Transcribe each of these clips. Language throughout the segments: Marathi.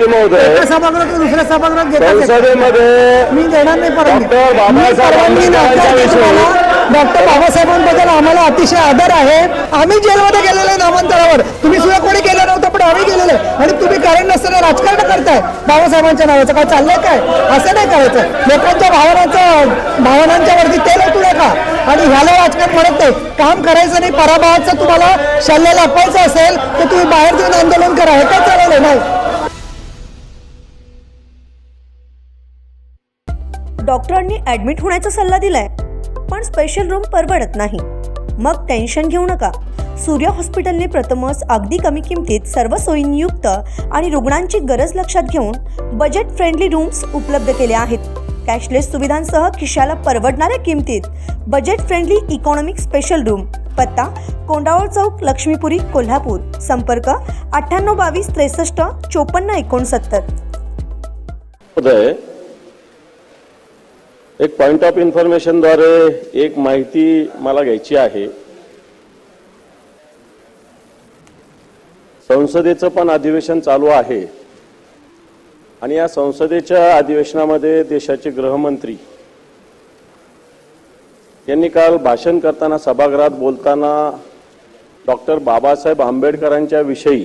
सभापती महोदय, सभागृहात दुसऱ्या सभागृहात संसदेमध्ये मी देणार नाही परवानगी. डॉक्टर बाबासाहेब आंबेडकरांविषयी डॉक्टर बाबासाहेबांबद्दल आम्हाला अतिशय आदर आहे. आम्ही जेलमध्ये गेलेलो नामांतरावर, तुम्ही सुद्धा कोणी केलं नव्हतं पण आम्ही गेलेलो आणि तुम्ही कारण नसताना राजकारण करताय बाबासाहेबांच्या नावाचं. काय चाललंय काय? असं नाही करायचं. लोकांच्या भावनांच्या वरती तेल ओतू नका आणि ह्याला राजकारण म्हणत नाही. काम करायचं नाही. पराभवाचं तुम्हाला शल्य लपवायचं असेल तर तुम्ही बाहेर जाऊन आंदोलन करा. हे काय चालवलं नाही. डॉक्टरांनी ॲडमिट होण्याचा सल्ला दिलाय, पण स्पेशल रूम परवडत नाही. मग टेन्शन घेऊ नका. सूर्य हॉस्पिटलने प्रथमच अगदी कमी किमतीत सर्व सोयींयुक्त आणि रुग्णांची गरज लक्षात घेऊन बजेट फ्रेंडली रूम्स उपलब्ध केले आहेत. कॅशलेस सुविधांसह खिशाला परवडणाऱ्या किमतीत budget friendly economic special room. पत्ता कोंडावळ चौक, लक्ष्मीपुरी, कोल्हापूर. संपर्क 9822 63 54 69. एक पॉइंट ऑफ इन्फॉर्मेशन द्वारे एक माहिती मला घ्यायची आहे. संसदेचं पण अधिवेशन चालू आहे आणि या संसदेच्या अधिवेशनामध्ये देशाचे गृहमंत्री यांनी काल भाषण करताना, सभागृहात बोलताना डॉक्टर बाबासाहेब आंबेडकरांच्या विषयी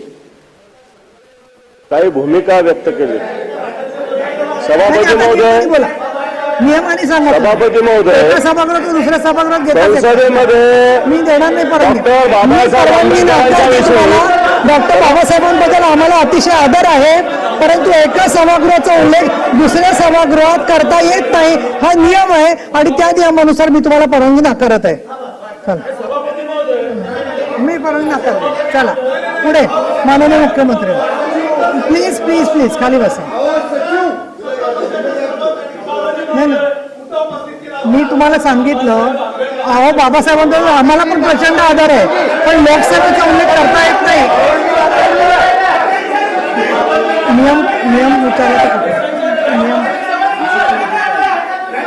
काही भूमिका व्यक्त केली. सभापती महोदय, नियमाने सांगा. सभापती महोदय, सभागृहात दुसऱ्या सभागृहात संसदेमध्ये मी देणार नाही परवानगी. डॉक्टर बाबासाहेब आंबेडकरांच्या विषयी डॉक्टर बाबासाहेबांबद्दल आम्हाला अतिशय आदर आहे, परंतु एका सभागृहाचा उल्लेख दुसऱ्या सभागृहात करता येत नाही. हा नियम आहे आणि त्या नियमानुसार मी तुम्हाला परवानगी नाकारत आहे. मी परवानगी नाकारते. चला पुढे. माननीय मुख्यमंत्री, प्लीज प्लीज प्लीज खाली बसा. मी तुम्हाला सांगितलं, अहो बाबासाहेबांबद्दल आम्हाला पण प्रचंड आदर आहे, पण लोकसभेचा उल्लेख करता येत नाही. नियम विचारायचं कुठे? नियम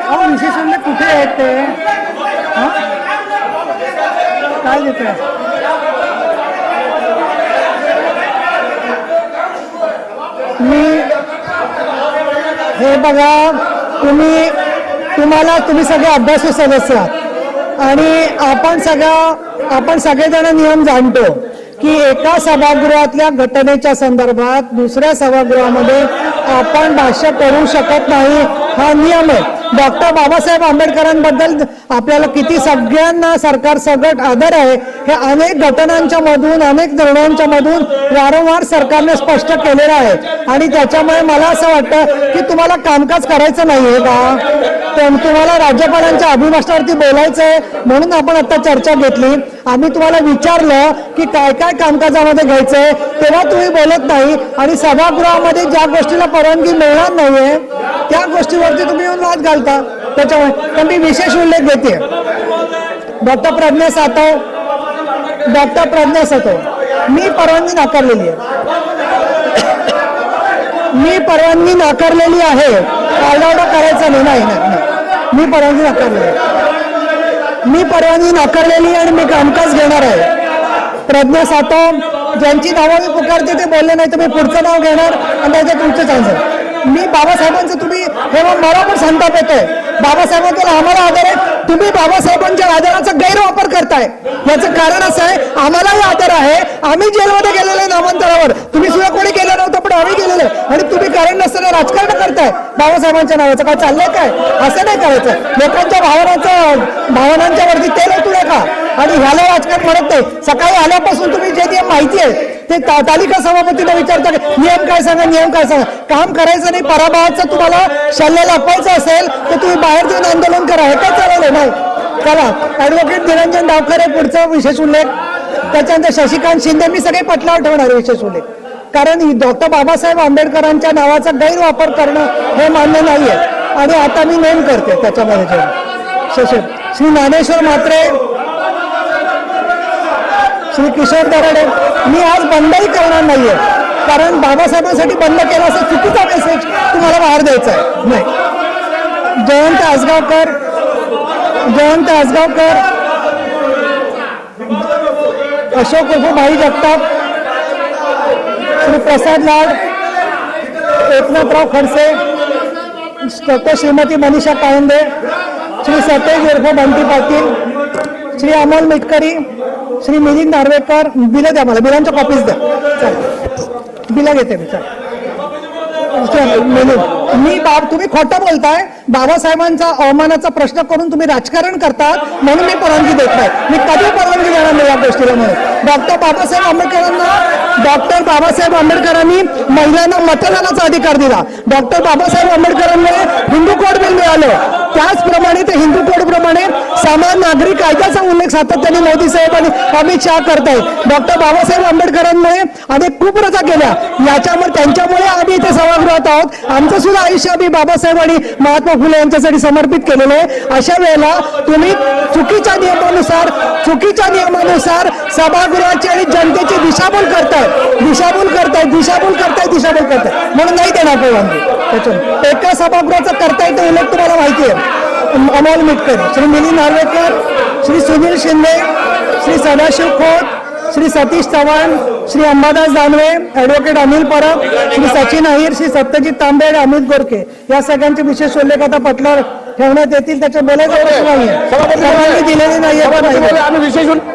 अहो विशेष उल्लेख कुठे आहेत ते? काय देत आहे? हे बघा, तुम्ही सगळे अभ्यासू सदस्य आहात आणि आपण सगळेजण नियम जाणतो की एका सभागृहातल्या घटनेच्या संदर्भात दुसऱ्या सभागृहामध्ये आपण भाष्य करू शकत नाही. हा नियम आहे. डॉक्टर बाबासाहेब आंबेडकरांबद्दल आपल्याला किती सगळ्यांना सरकार सगळं आदर आहे हे अनेक घटनांच्या मधून, अनेक निर्णयांच्या मधून वारंवार सरकारने स्पष्ट केलेलं आहे आणि त्याच्यामुळे मला असं वाटतं की तुम्हाला कामकाज करायचं नाहीये का? तुम्हाला राज्यपालांच्या अभिभाषणावरती बोलायचं आहे म्हणून आपण आता चर्चा घेतली. आम्ही तुम्हाला विचारलं की काय काय कामकाजामध्ये घ्यायचंय, तेव्हा तुम्ही बोलत नाही आणि सभागृहामध्ये ज्या गोष्टीला परवानगी मिळणार नाहीये त्या गोष्टीवरती तुम्ही येऊन वाद घालता. त्याच्यामुळे पण मी विशेष उल्लेख देते. डॉक्टर प्रज्ञा सातव, मी परवानगी नाकारलेली आहे. मी परवानगी नाकारलेली आहे. आरडाओरडा करायचा नाही. मी परवानगी नाकारलेली आणि मी कामकाज घेणार आहे. प्रज्ञा सातव, ज्यांची नावं मी पुकारते ते बोलले नाही तर मी पुढचं नाव घेणार आणि त्याचं तुमचं चान्स. मी बाबासाहेबांचं तुम्ही तेव्हा मला पण संताप येतोय. बाबासाहेबांबद्दल आम्हाला आदर आहे, तुम्ही बाबासाहेबांच्या आदराचा गैरवापर करताय. याचं कारण असं आहे, आम्हालाही आदर आहे. आम्ही जेलमध्ये गेलेलो नामांतरावर, तुम्ही सुद्धा कोणी केलं नव्हतं पण आम्ही गेलेलो आणि तुम्ही कारण नसताना राजकारण करताय बाबासाहेबांच्या नावाचं. काय चाललंय काय? असं नाही करायचं. लोकांच्या भावनांच्या वरती तेल ओतू नका आणि ह्याला राजकारण म्हणत नाही. सकाळी आल्यापासून तुम्ही जे माहिती आहे ते तालिका सभापतीला विचारता नियम काय सांगा. काम करायचं नाही. पराभवाचं तुम्हाला शल्य लपवायचं असेल तर तुम्ही बाहेर जाऊन आंदोलन करा. हे काय चालवलं नाही. चला, ॲडव्होकेट निरंजन डावखरे पुढचा विशेष उल्लेख, त्याच्यानंतर शशिकांत शिंदे. मी सगळे पटलावर ठेवणार विशेष उल्लेख, कारण डॉक्टर बाबासाहेब आंबेडकरांच्या नावाचा गैरवापर करणं हे मान्य नाहीये आणि आता मी नोंद करते त्याच्यामध्ये. श्री ज्ञानेश्वर म्हात्रे, श्री किशोर दराडे. मी आज बंदही करणार नाहीये, कारण बाबासाहेबांसाठी बंद केलं असं चुकीचा मेसेज तुम्हाला बाहेर द्यायचा आहे. नाही. जयंत आसगावकर, अशोक उर्फ भाई जगताप, श्री प्रसाद लाड, एकनाथराव खडसे, डॉक्टर श्रीमती मनीषा काळंदे, श्री सतेज उर्फ बंटी पाटील, श्री अमोल मिटकरी, श्री मिलिंद नार्वेकर. बिलं द्या मला, बिलांच्या कॉपीज द्या. चल बिलं घेते मी. मी तुम्ही खोटं बोलताय. बाबासाहेबांचा अवमानाचा प्रश्न करून तुम्ही राजकारण करतात म्हणून मी परवानगी देत नाही. मी कधी परवानगी देणार नाही या गोष्टीला. म्हणून डॉक्टर बाबासाहेब आंबेडकरांनी महिलांना मतदानाचा अधिकार दिला. डॉक्टर बाबासाहेब आंबेडकरांमुळे हिंदू कोड बिल मिळालं. त्याचप्रमाणे ते हिंदू कोड प्रमाणे समान नागरी कायद्याचा उल्लेख सातत्याने मोदी साहेब आणि अमित शहा करतायत. डॉक्टर बाबासाहेब आंबेडकरांमुळे अनेक कुप्रथा केल्या. याच्यामुळे त्यांच्यामुळे आम्ही इथे सभागृहात आहोत. आमचं सुद्धा आयुष्य आम्ही बाबासाहेब आणि महात्मा फुले यांच्यासाठी समर्पित केलेलं आहे. अशा वेळेला तुम्ही चुकीच्या नियमानुसार सभागृहाची आणि जनतेची दिशाभूल करताय म्हणून नाही देणार परवानगी. त्याच्यात एका सभागृहाचं करता येतं उलट तुम्हाला माहिती आहे. अमोल मिटकरी, श्री मिलिंद नार्वेकर, श्री सुनील शिंदे, श्री सदाशिव खोत, श्री सतीश चव्हाण, श्री अंबादास दानवे, ॲडव्होकेट अनिल परब, श्री सचिन अहिर, श्री सत्यजित तांबे, अमित गोरखे या सगळ्यांचे विशेष उल्लेख आता पटलावर ठेवण्यात येतील. त्याच्या बोलायचा प्रश्न नाहीये. परवानगी दिलेली नाहीये.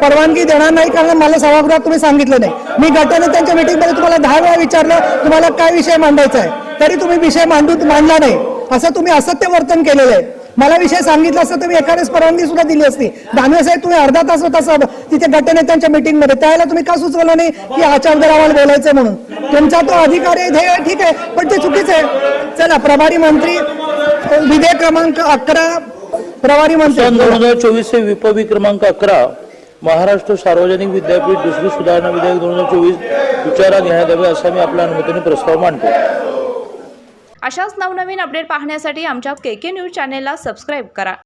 परवानगी देणार नाही कारण मला सभागृहात तुम्ही सांगितलं नाही. मी गटनेत्यांच्या मीटिंगमध्ये तुम्हाला 10 वेळा विचारलं तुम्हाला काय विषय मांडायचा आहे, तरी तुम्ही विषय मांडला नाही. असं तुम्ही असत्य वर्तन केलेलं आहे. मला विषय सांगितला असता तुम्ही एखाद्याच परवानगी सुद्धा दिली असती. दानवे साहेब तुम्ही अर्धा तास होता तिथे गटनेत्यांच्या मीटिंगमध्ये, त्यावेळेला तुम्ही का सुचवलं नाही की आचारदर आम्हाला बोलायचं म्हणून? तुमचा तो अधिकार आहे, ठीक आहे, पण ते चुकीचं आहे. चला, प्रभारी मंत्री विधेयक क्रमांक 11 प्रभारी मंत्री 2024 से विपवी क्रमांक 11 महाराष्ट्र सार्वजनिक विद्यापीठ दुसरी सुधारणा विधेयक 2024 विचारात घेण्यात यावे असा मी आपल्या अनुमतीने प्रस्ताव मांडतो. अशाच नवनवीन अपडेट पाहण्यासाठी आमच्या KK न्यूज चॅनेलला सबस्क्राईब करा.